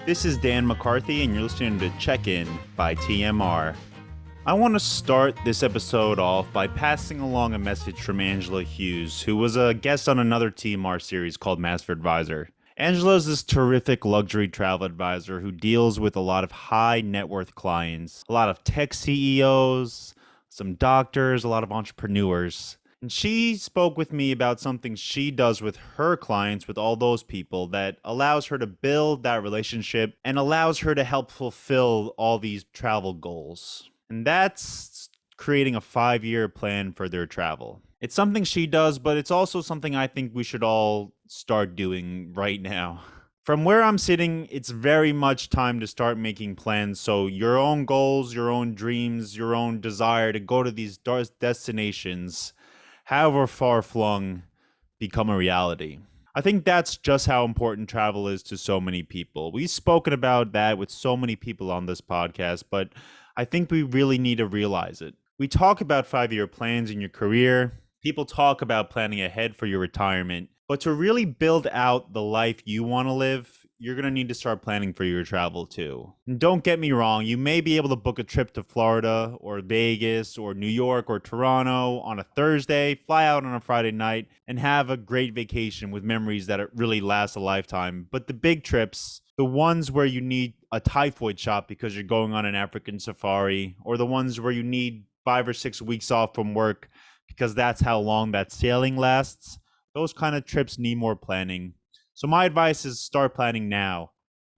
This is Dan McCarthy, and you're listening to Check-In by TMR. I want to start this episode off by passing along a message from Angela Hughes, who was a guest on another TMR series called Master Advisor. Angela is this terrific luxury travel advisor who deals with a lot of high net worth clients, a lot of tech CEOs, some doctors, a lot of entrepreneurs. And she spoke with me about something she does with her clients, with all those people, that allows her to build that relationship and allows her to help fulfill all these travel goals. And that's creating a 5-year plan for their travel. It's something she does, but it's also something I think we should all start doing right now. From where I'm sitting, it's very much time to start making plans so your own goals, your own dreams, your own desire to go to these destinations, however far-flung, become a reality. I think that's just how important travel is to so many people. We've spoken about that with so many people on this podcast, but I think we really need to realize it. We talk about 5-year plans in your career. People talk about planning ahead for your retirement. But to really build out the life you want to live, you're going to need to start planning for your travel too. And don't get me wrong, you may be able to book a trip to Florida or Vegas or New York or Toronto on a Thursday, fly out on a Friday night, and have a great vacation with memories that really last a lifetime. But the big trips, the ones where you need a typhoid shot because you're going on an African safari, or the ones where you need 5 or 6 weeks off from work because that's how long that sailing lasts, those kind of trips need more planning. So my advice is start planning now.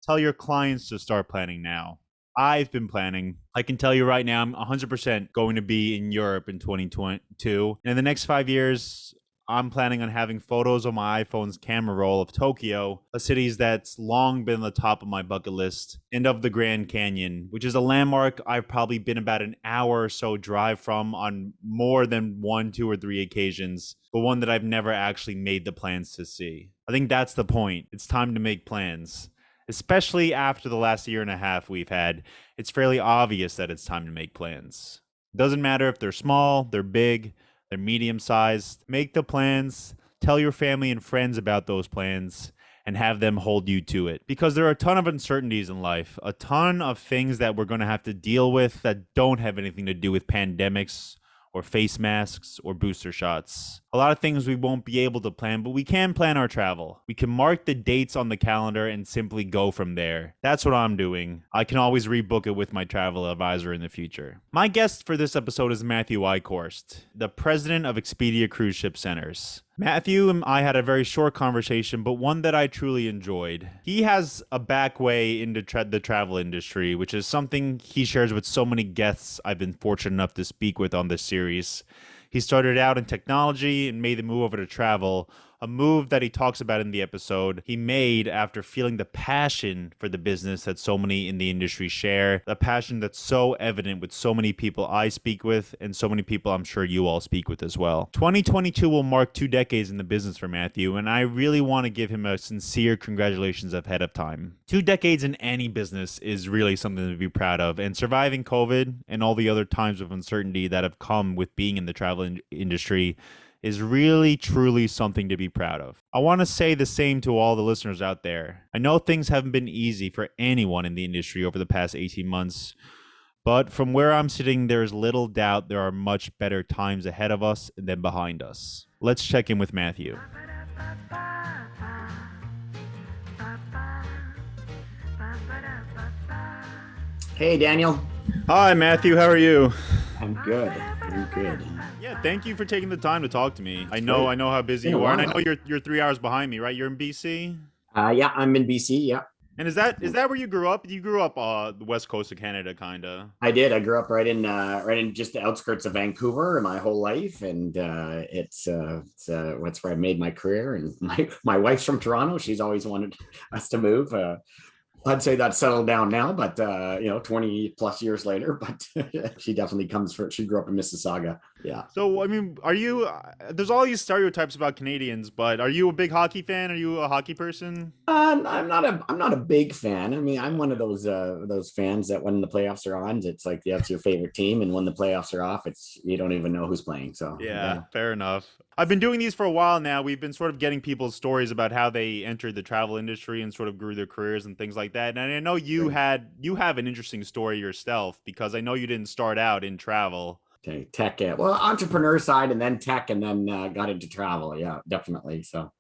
Tell your clients to start planning now. I've been planning. I can tell you right now, I'm 100% going to be in Europe in 2022. And in the next 5 years, I'm planning on having photos on my iPhone's camera roll of Tokyo, a city that's long been on the top of my bucket list, and of the Grand Canyon, which is a landmark I've probably been about an hour or so drive from on more than 1, 2, or 3 occasions, but one that I've never actually made the plans to see. I think that's the point. It's time to make plans. Especially after the last year and a half we've had, it's fairly obvious that it's time to make plans. It doesn't matter if they're small, they're big, they're medium-sized. Make the plans, tell your family and friends about those plans, and have them hold you to it. Because there are a ton of uncertainties in life, a ton of things that we're going to have to deal with that don't have anything to do with pandemics or face masks or booster shots. A lot of things we won't be able to plan, but we can plan our travel. We can mark the dates on the calendar and simply go from there. That's what I'm doing. I can always rebook it with my travel advisor in the future. My guest for this episode is Matthew Eichhorst, the president of Expedia Cruise Ship Centers. Matthew and I had a very short conversation, but one that I truly enjoyed. He has a back way into the travel industry, which is something he shares with so many guests I've been fortunate enough to speak with on this series. He started out in technology and made the move over to travel, a move that he talks about in the episode he made after feeling the passion for the business that so many in the industry share, the passion that's so evident with so many people I speak with and so many people I'm sure you all speak with as well. 2022 will mark 2 decades in the business for Matthew, and I really want to give him a sincere congratulations ahead of time. 2 decades in any business is really something to be proud of, and surviving COVID and all the other times of uncertainty that have come with being in the travel industry is really, truly something to be proud of. I want to say the same to all the listeners out there. I know things haven't been easy for anyone in the industry over the past 18 months, but from where I'm sitting, there's little doubt there are much better times ahead of us than behind us. Let's check in with Matthew. Hey, Daniel. Hi, Matthew. How are you? I'm good. I'm good. Yeah, thank you for taking the time to talk to me. I know how busy you are, and I know you're 3 hours behind me, right? You're in BC? Yeah, I'm in BC. Yeah. And is that where you grew up? You grew up the west coast of Canada, kind of. I did. I grew up right in just the outskirts of Vancouver my whole life, and it's that's where I made my career. And my wife's from Toronto. She's always wanted us to move. I'd say that's settled down now, but 20 plus years later, but she definitely she grew up in Mississauga. Yeah. So, I mean, there's all these stereotypes about Canadians, but are you a big hockey fan? Are you a hockey person? I'm not a big fan. I mean, I'm one of those fans that when the playoffs are on, it's like that's your favorite team, and when the playoffs are off, you don't even know who's playing. So yeah. Fair enough. I've been doing these for a while now. We've been sort of getting people's stories about how they entered the travel industry and sort of grew their careers and things like that. And I know Great. you have an interesting story yourself because I know you didn't start out in travel. Okay, tech, well, entrepreneur side and then tech and then got into travel. Yeah, definitely. So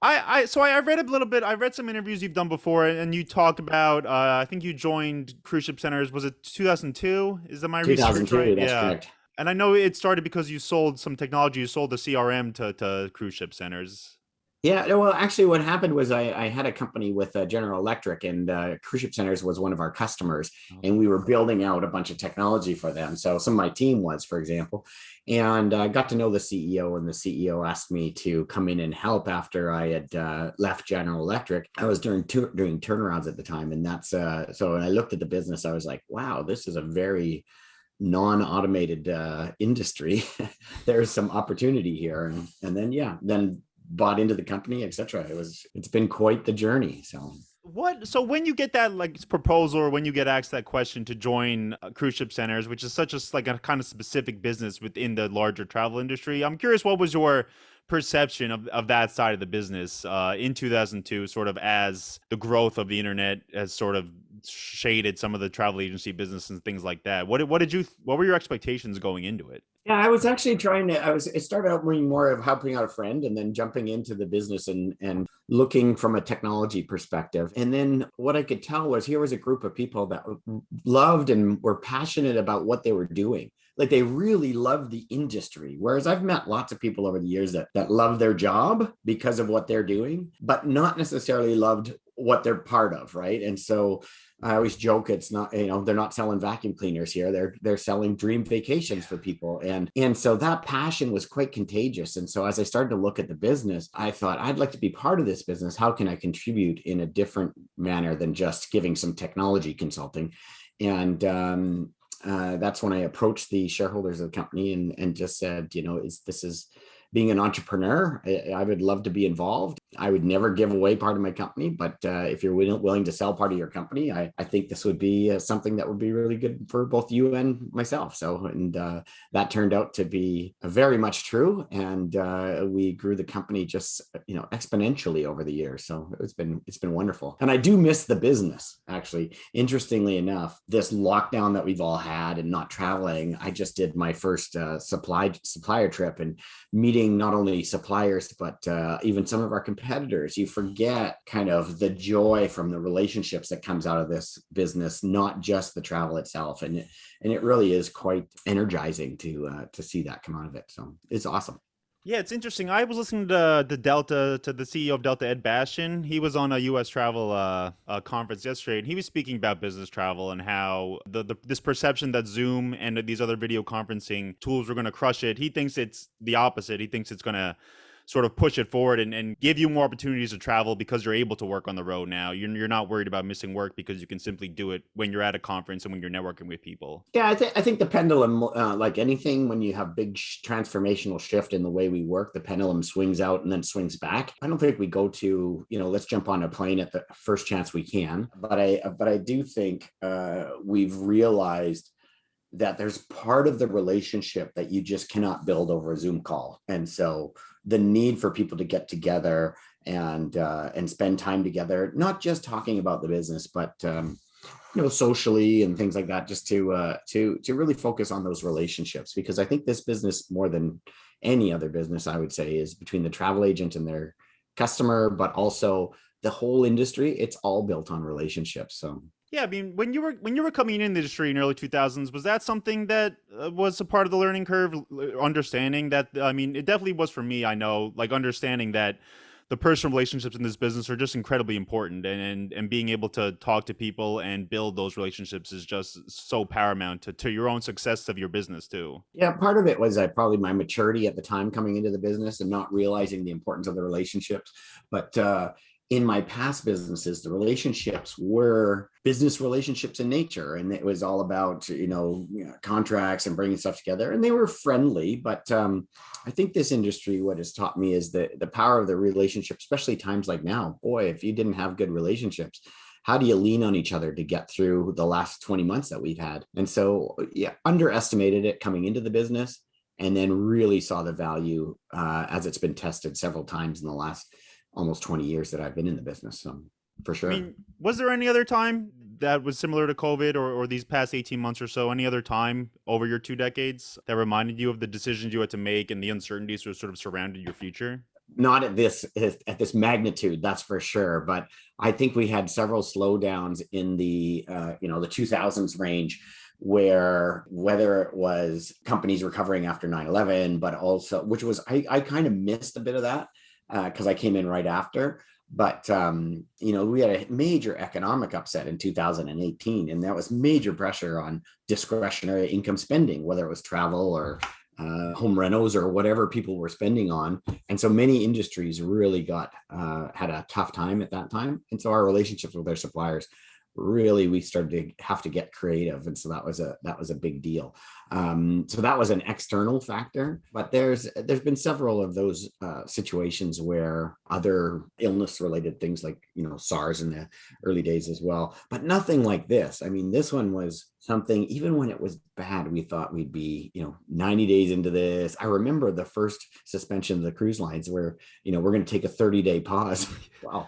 I read a little bit. I read some interviews you've done before, and you talked about. I think you joined cruise ship centers. Was it 2002? Is that my research right? 2002, that's Yeah. correct. And I know it started because you sold some technology. You sold the CRM to cruise ship centers. Yeah, no, well, actually, what happened was I had a company with General Electric, and Cruise Ship Centers was one of our customers, and we were building out a bunch of technology for them. So some of my team was, for example, and I got to know the CEO, and the CEO asked me to come in and help after I had left General Electric. I was doing turnarounds at the time, and that's so when I looked at the business, I was like, wow, this is a very non-automated industry. There's some opportunity here, and then yeah, then bought into the company, etc. It's been quite the journey. So So when you get that like proposal or when you get asked that question to join cruise ship centers, which is such like a kind of specific business within the larger travel industry, I'm curious what was your perception of that side of the business in 2002, sort of as the growth of the internet has sort of shaded some of the travel agency business and things like that. What were your expectations going into it? yeah, I was actually it started out being more of helping out a friend and then jumping into the business and looking from a technology perspective. And then what I could tell was here was a group of people that loved and were passionate about what they were doing. Like they really loved the industry. Whereas I've met lots of people over the years that love their job because of what they're doing, but not necessarily loved what they're part of, right? And so I always joke it's not, they're not selling vacuum cleaners here. They're selling dream vacations for people. And so that passion was quite contagious. And so as I started to look at the business, I thought I'd like to be part of this business. How can I contribute in a different manner than just giving some technology consulting? And that's when I approached the shareholders of the company and just said, this is being an entrepreneur. I would love to be involved. I would never give away part of my company, but if you're willing to sell part of your company, I think this would be something that would be really good for both you and myself. So, and that turned out to be very much true. And we grew the company just, exponentially over the years. So it's been wonderful. And I do miss the business, actually. Interestingly enough, this lockdown that we've all had and not traveling, I just did my first supplier trip and meeting not only suppliers, but even some of our competitors. You forget kind of the joy from the relationships that comes out of this business, not just the travel itself. And it really is quite energizing to see that come out of it. So it's awesome. Yeah, it's interesting. I was listening to the CEO of Delta, Ed Bastian. He was on a U.S. travel conference yesterday, and he was speaking about business travel and how this perception that Zoom and these other video conferencing tools are going to crush it. He thinks it's the opposite. He thinks it's going to sort of push it forward and give you more opportunities to travel because you're able to work on the road now. You're not worried about missing work because you can simply do it when you're at a conference and when you're networking with people. Yeah, I think the pendulum, like anything, when you have big transformational shift in the way we work, the pendulum swings out and then swings back. I don't think we go to, let's jump on a plane at the first chance we can. But I do think we've realized that there's part of the relationship that you just cannot build over a Zoom call. And so the need for people to get together and spend time together, not just talking about the business, but socially and things like that, just to really focus on those relationships. Because I think this business, more than any other business, I would say, is between the travel agent and their customer, but also the whole industry. It's all built on relationships. So yeah, I mean, when you were coming in the industry in early 2000s, was that something that was a part of the learning curve? Understanding that, I mean, it definitely was for me. I know, like understanding that the personal relationships in this business are just incredibly important, and being able to talk to people and build those relationships is just so paramount to your own success of your business too. yeah, part of it was probably my maturity at the time coming into the business and not realizing the importance of the relationships. But in my past businesses, the relationships were business relationships in nature. And it was all about, contracts and bringing stuff together. And they were friendly. But I think this industry, what has taught me is the power of the relationship, especially times like now. Boy, if you didn't have good relationships, how do you lean on each other to get through the last 20 months that we've had? And so, yeah, underestimated it coming into the business. and then really saw the value as it's been tested several times in the last almost 20 years that I've been in the business. So for I sure. mean, was there any other time that was similar to COVID or these past 18 months or so? Any other time over your 2 decades that reminded you of the decisions you had to make and the uncertainties that sort of surrounded your future? Not at this magnitude, that's for sure. But I think we had several slowdowns in the 2000s range, where whether it was companies recovering after 9/11, but also which was I kind of missed a bit of that because I came in right after. But we had a major economic upset in 2018, and that was major pressure on discretionary income spending, whether it was travel or home renos or whatever people were spending on. And so many industries really had a tough time at that time. And so our relationships with their suppliers, really we started to have to get creative, and so that was a big deal. So that was an external factor, but there's been several of those situations where other illness related things, like SARS in the early days as well, but nothing like this. I mean, this one was something, even when it was bad, we thought we'd be 90 days into this. I remember the first suspension of the cruise lines where we're going to take a 30-day pause. Wow.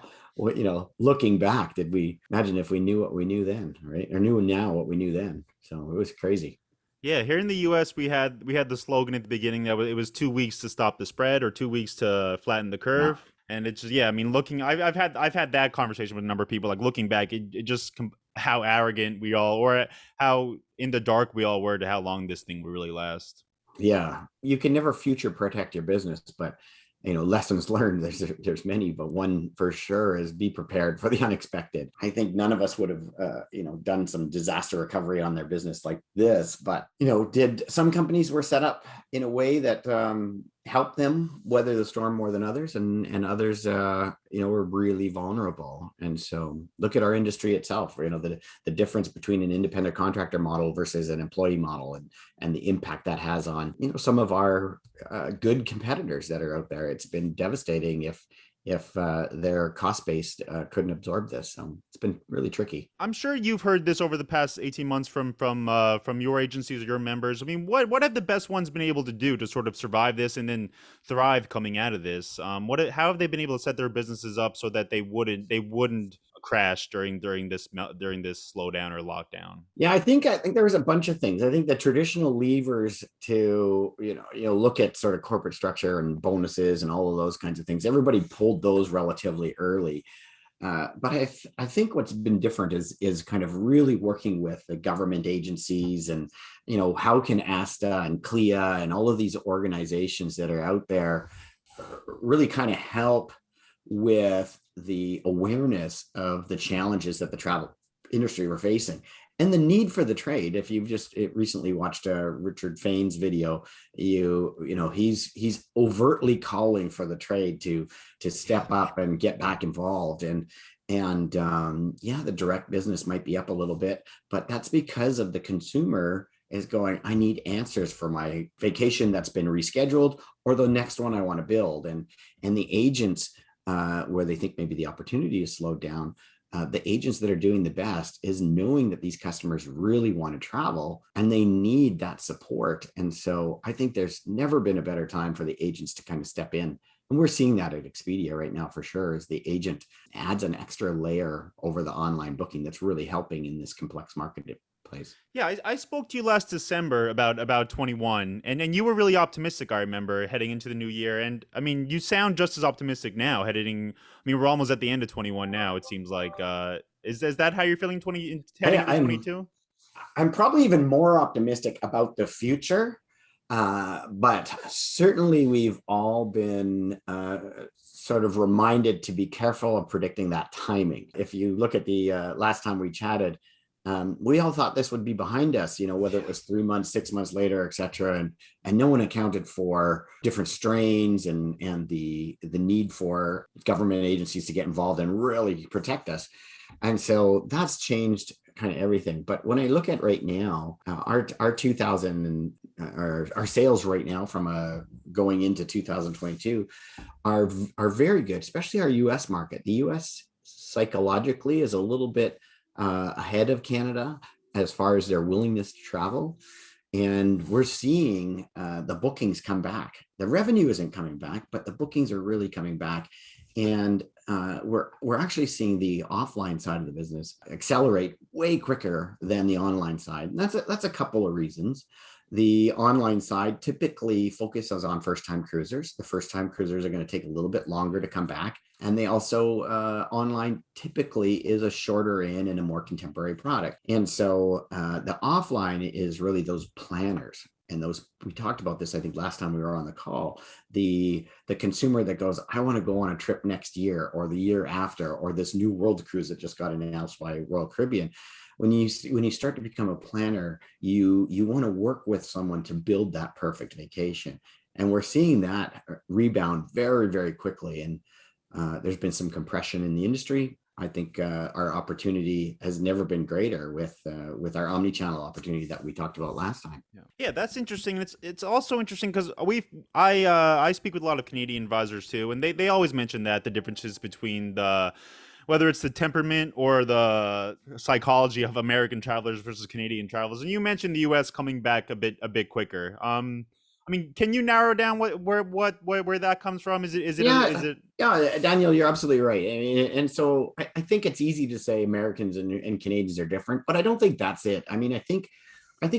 Looking back, did we imagine if we knew what we knew then, right? Or knew now what we knew then? So it was crazy. Yeah, here in the U.S., we had the slogan at the beginning that it was 2 weeks to stop the spread or 2 weeks to flatten the Yeah. curve, and it's just, yeah. I mean, I've had that conversation with a number of people. Like looking back, it just how arrogant we all, or how in the dark we all were to how long this thing will really last. Yeah, you can never future protect your business, but lessons learned, there's many, but one for sure is be prepared for the unexpected. I think none of us would have done some disaster recovery on their business like this, but did some companies were set up in a way that helped them weather the storm more than others, and others were really vulnerable. And so look at our industry itself, the difference between an independent contractor model versus an employee model, and the impact that has on some of our good competitors that are out there. It's been devastating if their cost base couldn't absorb this. So it's been really tricky. I'm sure you've heard this over the past 18 months from your agencies or your members. I mean, what have the best ones been able to do to sort of survive this and then thrive coming out of this? How have they been able to set their businesses up so that they wouldn't crash during this slowdown or lockdown? Yeah, I think there was a bunch of things. I think the traditional levers to look at sort of corporate structure and bonuses and all of those kinds of things, everybody pulled those relatively early. But I think what's been different is kind of really working with the government agencies, and how can ASTA and CLIA and all of these organizations that are out there really kind of help with the awareness of the challenges that the travel industry were facing, and the need for the trade. If you've just recently watched Richard Fain's video, he's overtly calling for the trade to step up and get back involved. And yeah, the direct business might be up a little bit, but that's because of the consumer is going, I need answers for my vacation that's been rescheduled or the next one I want to build. And the agents, where they think maybe the opportunity is slowed down, the agents that are doing the best is knowing that these customers really want to travel and they need that support. And so I think there's never been a better time for the agents to kind of step in. And we're seeing that at Expedia right now for sure, as the agent adds an extra layer over the online booking that's really helping in this complex marketplace. Yeah, I spoke to you last December about 21, and you were really optimistic. I remember heading into the new year, and I mean, you sound just as optimistic now. I mean, we're almost at the end of 21 now. It seems like is that how you're feeling heading I, into I'm 22? I'm probably even more optimistic about the future. But certainly we've all been sort of reminded to be careful of predicting that timing. If you look at the last time we chatted, we all thought this would be behind us, whether it was 3 months, 6 months later, et cetera. And no one accounted for different strains and the need for government agencies to get involved and really protect us. And so that's changed kind of everything. But when I look at right now, our 2000 and our sales right now from going into 2022 are very good, especially our US market. The US psychologically is a little bit ahead of Canada as far as their willingness to travel. and we're seeing the bookings come back. The revenue isn't coming back, but the bookings are really coming back. And we're actually seeing the offline side of the business accelerate way quicker than the online side. And that's a couple of reasons. The online side typically focuses on first-time cruisers. The first-time cruisers are going to take a little bit longer to come back. And they also, online typically is a shorter in and a more contemporary product. And so the offline is really those planners. And those, we talked about this, I think last time we were on the call, the consumer that goes, I want to go on a trip next year or the year after, or this new world cruise that just got announced by Royal Caribbean. When you start to become a planner, you want to work with someone to build that perfect vacation. And we're seeing that rebound very, very quickly. And there's been some compression in the industry. I think our opportunity has never been greater with our omni-channel opportunity that we talked about last time. Yeah, that's interesting. It's also interesting because I speak with a lot of Canadian advisors too, and they always mention that the differences between whether it's the temperament or the psychology of American travelers versus Canadian travelers. And you mentioned the U.S. coming back a bit quicker. I mean, can you narrow down where that comes from? Is it? Yeah, Daniel, you're absolutely right. I mean, and so I think it's easy to say Americans and Canadians are different, but I don't think that's it. I mean, I think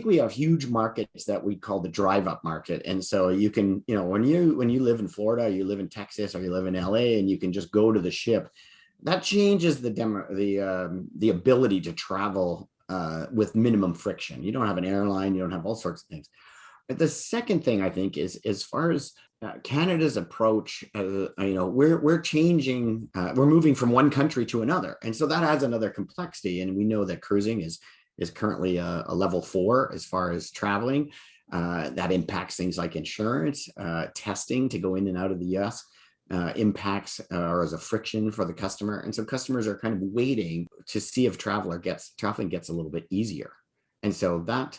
we have huge markets that we call the drive up market. And so you can, when you live in Florida, you live in Texas, or you live in LA, and you can just go to the ship, that changes the ability to travel with minimum friction. You don't have an airline, you don't have all sorts of things. But the second thing I think is, as far as Canada's approach, we're changing, we're moving from one country to another. And so that adds another complexity. And we know that cruising is currently a level 4 as far as traveling. That impacts things like insurance, testing to go in and out of the US. Impacts or as a friction for the customer. And so customers are kind of waiting to see if traveling gets a little bit easier. And so that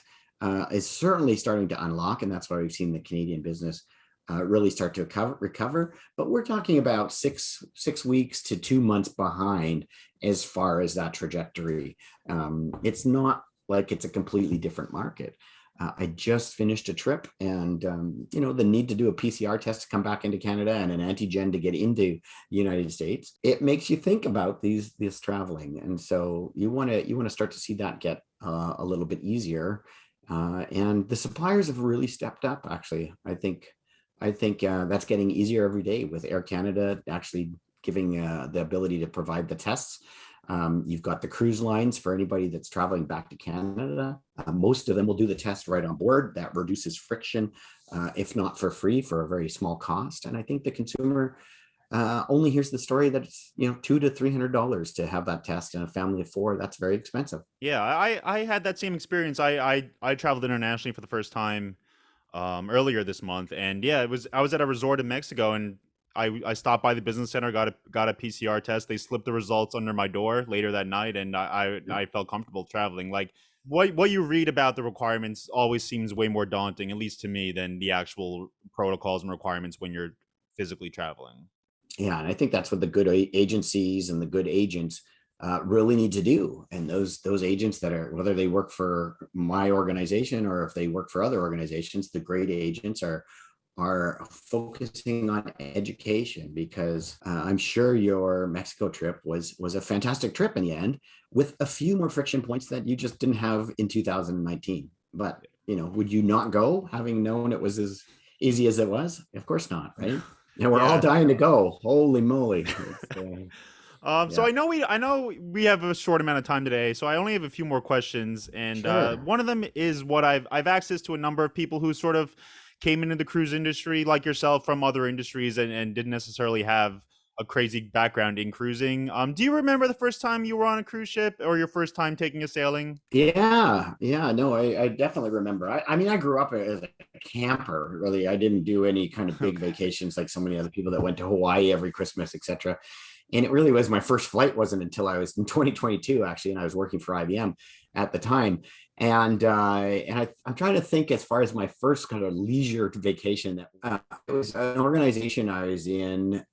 is certainly starting to unlock. And that's why we've seen the Canadian business really start to recover. But we're talking about six weeks to 2 months behind as far as that trajectory. It's not like it's a completely different market. I just finished a trip, and the need to do a PCR test to come back into Canada and an antigen to get into the United States, it makes you think about this traveling. And so you want to start to see that get a little bit easier. And the suppliers have really stepped up. Actually, I think that's getting easier every day with Air Canada actually giving the ability to provide the tests. You've got the cruise lines for anybody that's traveling back to Canada. Most of them will do the test right on board. That reduces friction, if not for free, for a very small cost. And I think the consumer only hears the story that it's $200 to $300 to have that test, and a family of 4, that's very expensive. Yeah, I had that same experience. I traveled internationally for the first time earlier this month, and yeah, I was at a resort in Mexico, and I stopped by the business center, got a PCR test. They slipped the results under my door later that night, and I felt comfortable traveling. Like what you read about the requirements always seems way more daunting, at least to me, than the actual protocols and requirements when you're physically traveling. Yeah, and I think that's what the good agencies and the good agents really need to do. And those agents that are, whether they work for my organization or if they work for other organizations, the great agents are focusing on education, because I'm sure your Mexico trip was a fantastic trip in the end, with a few more friction points that you just didn't have in 2019. But would you not go, having known it was as easy as it was? Of course not, right? And we're all dying to go. Holy moly! So I know we have a short amount of time today, so I only have a few more questions, and Sure. one of them is what I've access to a number of people who sort of came into the cruise industry like yourself from other industries and didn't necessarily have a crazy background in cruising. Do you remember the first time you were on a cruise ship, or your first time taking a sailing? Yeah, no, I definitely remember. I mean, I grew up as a camper. Really, I didn't do any kind of big Okay. vacations like so many other people that went to Hawaii every Christmas, etc. And it really was, my first flight wasn't until I was in 2022 actually, and I was working for IBM at the time. And I'm trying to think, as far as my first kind of leisure vacation. It was an organization I was in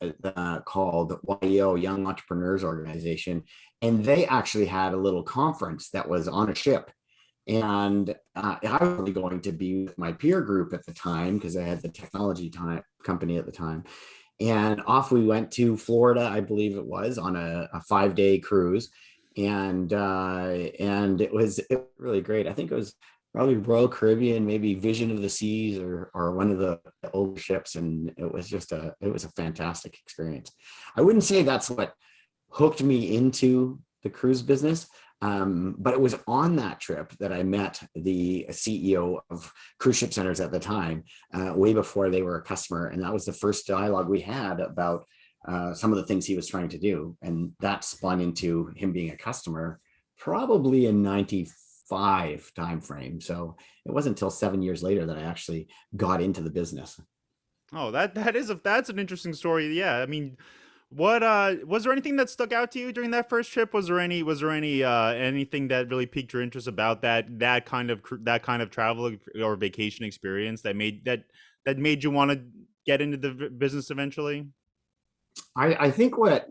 called YEO, Young Entrepreneurs Organization, and they actually had a little conference that was on a ship. And I was really going to be with my peer group at the time because I had the technology company at the time. And off we went to Florida, I believe it was, on a 5 day cruise. And it was really great. I think it was probably Royal Caribbean, maybe Vision of the Seas, or one of the old ships. And it was a fantastic experience. I wouldn't say that's what hooked me into the cruise business. But it was on that trip that I met the CEO of Cruise Ship Centers at the time, way before they were a customer. And that was the first dialogue we had about some of the things he was trying to do. And that spun into him being a customer probably in 95 timeframe. So it wasn't until 7 years later that I actually got into the business. Oh, that's an interesting story. Yeah, I mean, what was there anything that stuck out to you during that first trip? Was there any anything that really piqued your interest about that kind of travel or vacation experience that made you want to get into the business eventually? I think what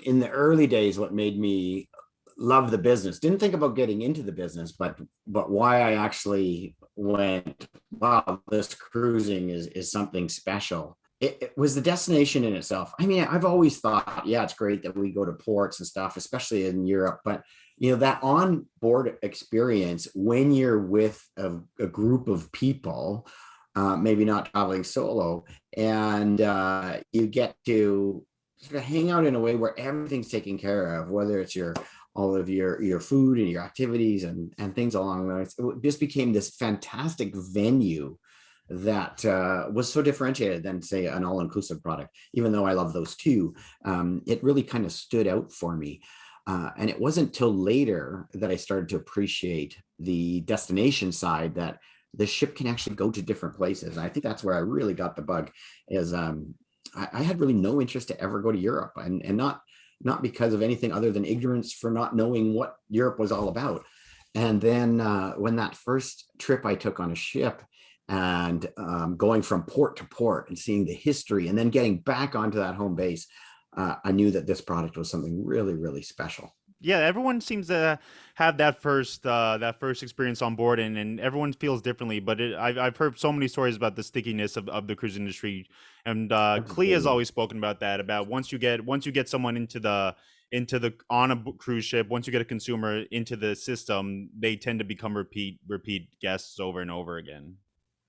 in the early days what made me love the business, didn't think about getting into the business, but why I actually went, wow, this cruising is something special. It was the destination in itself. I mean, I've always thought, yeah, it's great that we go to ports and stuff, especially in Europe, but that on board experience when you're with a group of people, maybe not traveling solo, and you get to sort of hang out in a way where everything's taken care of, whether it's your all of your food and your activities and things along those. It just became this fantastic venue that was so differentiated than, say, an all-inclusive product. Even though I love those too, it really kind of stood out for me. And it wasn't till later that I started to appreciate the destination side, that the ship can actually go to different places. And I think that's where I really got the bug. Is I had really no interest to ever go to Europe, and not because of anything other than ignorance for not knowing what Europe was all about. And then when that first trip I took on a ship, and going from port to port and seeing the history and then getting back onto that home base, I knew that this product was something really, really special. Yeah, everyone seems to have that first experience on board, and everyone feels differently. But I've heard so many stories about the stickiness of the cruise industry, and Clea has Absolutely. always spoken about that. About once you get someone into the on a cruise ship, once you get a consumer into the system, they tend to become repeat guests over and over again.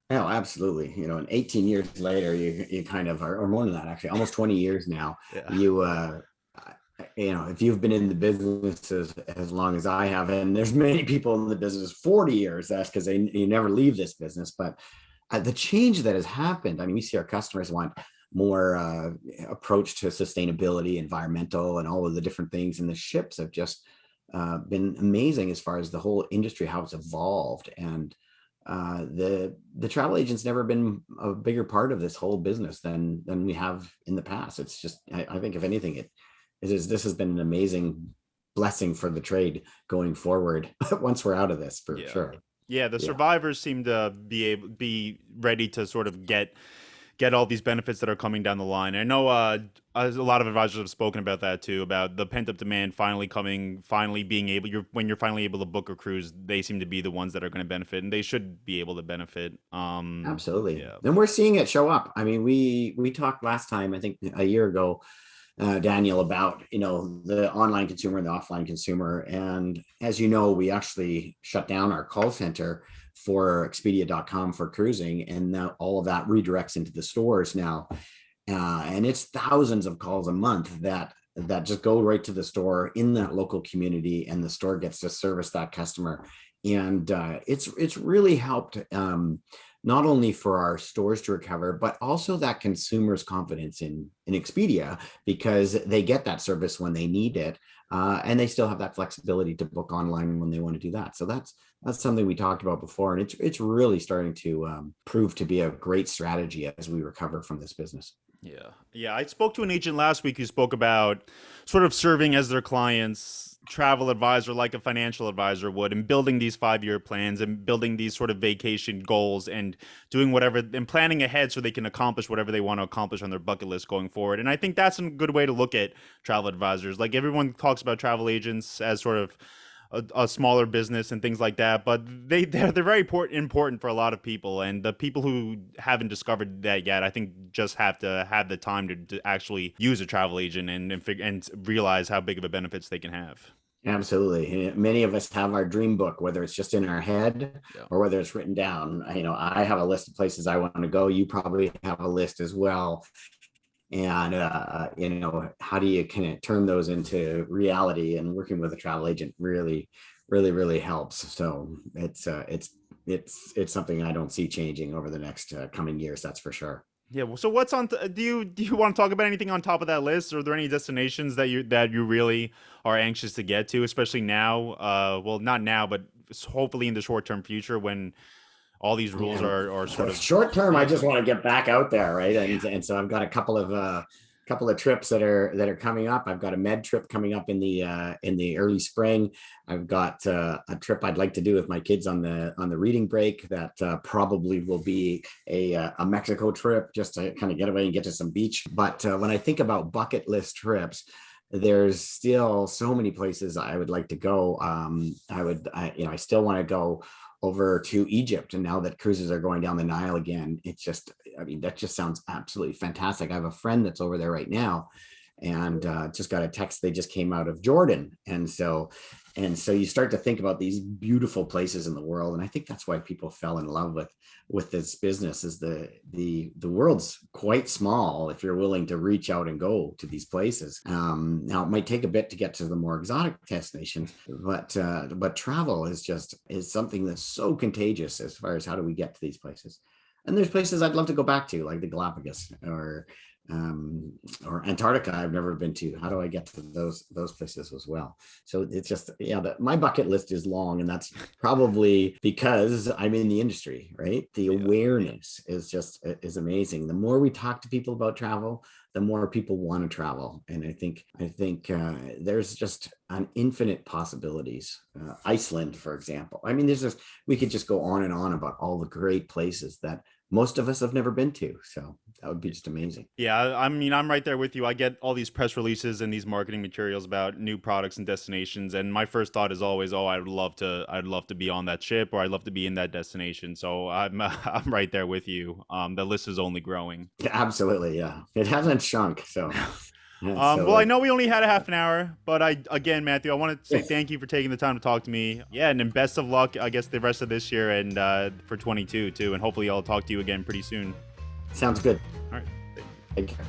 Oh, absolutely. And 18 years later, you kind of are, or more than that, actually, almost 20 years now, Yeah. you if you've been in the business as long as I have, and there's many people in the business 40 years, that's because you never leave this business. But the change that has happened, I mean, we see our customers want more approach to sustainability, environmental, and all of the different things. And the ships have just been amazing as far as the whole industry, how it's evolved. And the travel agent's never been a bigger part of this whole business than we have in the past. It's just, I think if anything, this has been an amazing blessing for the trade going forward once we're out of this, for Yeah. sure. Yeah, the Yeah. survivors seem to be ready to sort of get all these benefits that are coming down the line. I know a lot of advisors have spoken about that too, about the pent up demand finally coming, finally being able. When you're finally able to book a cruise, they seem to be the ones that are going to benefit, and they should be able to benefit. Absolutely. Yeah. And we're seeing it show up. I mean, we talked last time, I think a year ago, Daniel, about the online consumer and the offline consumer. And as you know, we actually shut down our call center for Expedia.com for cruising, and now all of that redirects into the stores now. And it's thousands of calls a month that just go right to the store in that local community, and the store gets to service that customer. And it's really helped, not only for our stores to recover, but also that consumer's confidence in Expedia, because they get that service when they need it, and they still have that flexibility to book online when they want to do that. So that's something we talked about before, and it's really starting to prove to be a great strategy as we recover from this business. Yeah. Yeah. I spoke to an agent last week who spoke about sort of serving as their client's travel advisor, like a financial advisor would, and building these 5 year plans and building these sort of vacation goals and doing whatever and planning ahead so they can accomplish whatever they want to accomplish on their bucket list going forward. And I think that's a good way to look at travel advisors. Like everyone talks about travel agents as sort of a smaller business and things like that, but they're very important for a lot of people, and the people who haven't discovered that yet, I think, just have to have the time to actually use a travel agent and realize how big of a benefits they can have. Absolutely. Many of us have our dream book, whether it's just in our head Yeah. or whether it's written down. I have a list of places I want to go. You probably have a list as well. And how do you kind of turn those into reality? And working with a travel agent really helps. So it's something I don't see changing over the next coming years. That's for sure. Yeah. Well, so what's on? Do you want to talk about anything on top of that list? Are there any destinations that you really are anxious to get to, especially now? Well, not now, but hopefully in the short term future when all these rules Yeah. are sort of. Short term, I Yeah. just want to get back out there, right? Yeah. And so I've got a couple of trips that are coming up. I've got a med trip coming up in the early spring. I've got a trip I'd like to do with my kids on the reading break that probably will be a Mexico trip, just to kind of get away and get to some beach. But when I think about bucket list trips, there's still so many places I would like to go. I still want to go over to Egypt. And now that cruises are going down the Nile again, that just sounds absolutely fantastic. I have a friend that's over there right now, and just got a text. They just came out of Jordan. And so you start to think about these beautiful places in the world. And I think that's why people fell in love with this business, is the world's quite small if you're willing to reach out and go to these places. Now it might take a bit to get to the more exotic destinations, but travel is something that's so contagious as far as how do we get to these places. And there's places I'd love to go back to, like the Galapagos or Antarctica. I've never been to. How do I get to those places as well? So it's just, my bucket list is long, and that's probably because I'm in the industry, right? The awareness is amazing. The more we talk to people about travel, the more people want to travel. And I think there's just an infinite possibilities. Iceland, for example. I mean, we could just go on and on about all the great places that most of us have never been to. So that would be just amazing. Yeah, I mean, I'm right there with you. I get all these press releases and these marketing materials about new products and destinations, and my first thought is always, "Oh, I'd love to be on that ship, or I'd love to be in that destination." So I'm I'm right there with you. The list is only growing. Yeah, absolutely, yeah. It hasn't shrunk. So, Well, I know we only had a half an hour, but again, Matthew, I want to say thank you for taking the time to talk to me. Yeah, and then best of luck, I guess, the rest of this year and for 22 too, and hopefully I'll talk to you again pretty soon. Sounds good. All right. Take care.